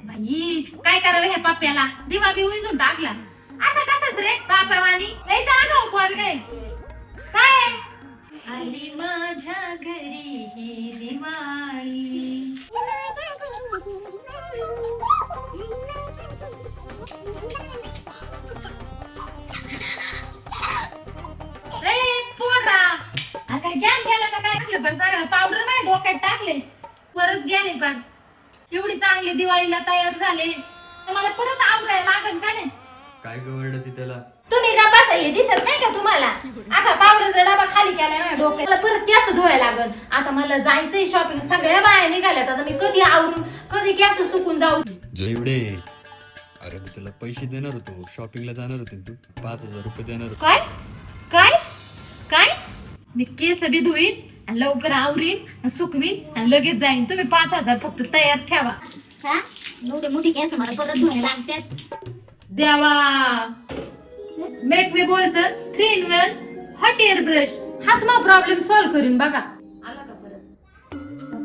बाई काय करावं ह्या पाप्याला, दिवा बी उजून टाकला. असं कसंच रे पापावानी, लय जागा पोरग आहे. काय आली माझ्या घरी ही दिवाळी. काय ज्ञान गेलं का काय म्हटलं, पण सगळं पावडर नाही डोक्यात टाकले, परत गेले. पण एवढी चांगली दिवाळीला तयार झाले तर मला परत आवरायला लागल का नाही? काय गवडती त्याला? तुम्ही का बसा, हे दिसत नाही का तुम्हाला? आता पावडरचा डबा खाली केलाय ना डोक्याला, परत केस धुवायला लागल. आता मला जायचंय शॉपिंग, सगळ्या बाया निघाल्यात. आता मी कधी आवरून कधी केस सुकून जाऊ. जेवढे अरे मी तुला पैसे देणार होतो, शॉपिंगला जाणार होते तू 5,000 रुपये देणार होतो. काय काय काय? मी केस बी धुईन आणि लवकर आवरीन, सुकवीन आणि लगेच जाईन. तुम्ही 5,000 फक्त तयार ठेवा. हा एवढे मोठी केस मला परत धुवायला लागतात. देवा, मेक मी बोलचं 3 in 1 हॉट एअर ब्रश, हाच मग प्रॉब्लेम सॉल्व्ह करीन. बघा आला का परत?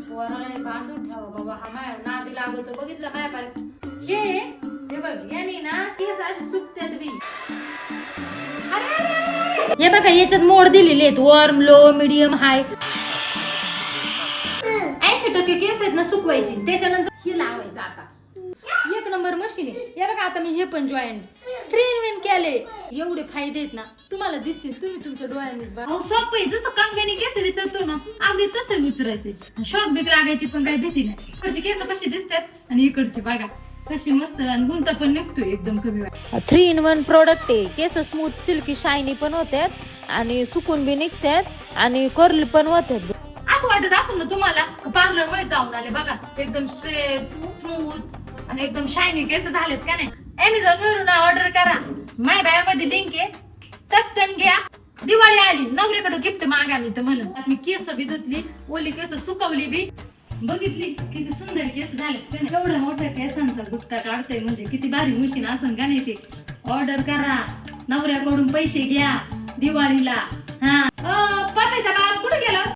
पोराला बांधून ठेवा बाबा, हा माया नादी लागतो. बघितलं माया पार हे बघ, याने ना केस असे सुकतात बी. हे बघा याच्यात मोड दिलेले आहेत, वॉर्म, लो, मीडियम, हाय. 80% केस आहेत ना सुकवायची, त्याच्यानंतर हे लावायचं. आता 1 नंबर मशीन आहे. हे बघा आता मी हे पण जॉईंट 3 in 1 केले. एवढे फायदे आहेत ना, तुम्हाला दिसतील, तुम्ही तुमच्या डोळ्यांनीच बघा. सोपं आहे, जसं कंगव्याने केस विचारतो ना अगदी तसं विचारायचे. शॉक बीक लागायची पण काही भीती नाही. इकडची केस कशी दिसतात आणि इकडची बघा कशी मस्त, आणि गुंता पण निघतोय एकदम कमी वेळात. 3 in 1 प्रोडक्ट आहे. केस स्मूथ, सिल्की, शायनी पण होतात आणि सुकून बी निघतात आणि कर्ल पण होतात. असं वाटत असेल ना तुम्हाला पार्लर मध्ये जाऊन आले बघा, एकदम स्ट्रेट, स्मूथ आणि एकदम शायनी केस झालेत का नाही? अमेझॉन वरून ऑर्डर करा, माय बाय मध्ये लिंक आहे, टपकन घ्या. दिवाळी आली, नवऱ्याकडे गिफ्ट मागा मी तर म्हणून. मी केस बी धुतली, ओली केस सुकवली बी, बघितली किती सुंदर केस झालेत का नाही? एवढ्या मोठ्या केसांचा गुत्ता काढतोय म्हणजे किती भारी मशीन असं का नाही? ते ऑर्डर करा, नवऱ्याकडून पैसे घ्या दिवाळीला. हा पापाचा बाप कुठे गेला?